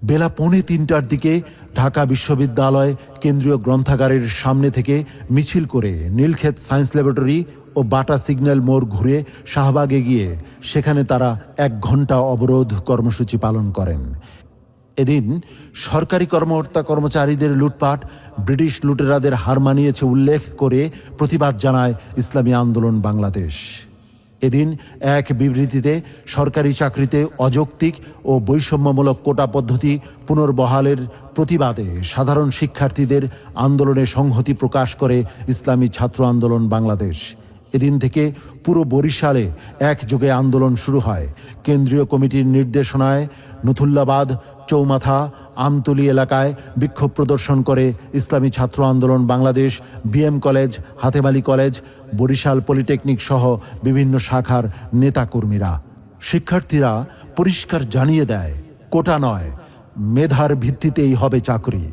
বেলা 2:45টার দিকে ঢাকা বিশ্ববিদ্যালয় কেন্দ্রীয় গ্রন্থাগারের সামনে থেকে মিছিল করে নীলক্ষেত সায়েন্স ল্যাবরেটরি ও বাটা সিগন্যাল মোড় ঘুরে শাহবাগে গিয়ে সেখানে তারা 1 ঘন্টা অবরোধ কর্মসূচি পালন করেন। এদিন সরকারি কর্মচারীদের লুটপাট ব্রিটিশ লুটেরাদের হার মানিয়েছে উল্লেখ করে প্রতিবাদ জানায় ইসলামী আন্দোলন বাংলাদেশ। এদিন এক বিবৃতিতে সরকারি চাকরিতে অযৌক্তিক ও বৈষম্যমূলক কোটা পদ্ধতি পুনর্বহালের প্রতিবাদে সাধারণ শিক্ষার্থীদের আন্দোলনে সংহতি প্রকাশ করে ইসলামী ছাত্র আন্দোলন বাংলাদেশ। এদিন থেকে পুরো বরিশালে একযোগে আন্দোলন শুরু হয়। কেন্দ্রীয় কমিটির নির্দেশনায় নথুল্লাবাদ, চৌমাথা, আমতলী এলাকায় বিক্ষোভ প্রদর্শন করে ইসলামী ছাত্র আন্দোলন Bangladesh, BM college, Hatem Ali college, Barisal polytechnic সহ বিভিন্ন শাখার নেতাকর্মীরা। শিক্ষার্থীরা পরিষ্কার জানিয়ে দেয়, কোটা নয়, মেধার ভিত্তিতেই হবে চাকরি।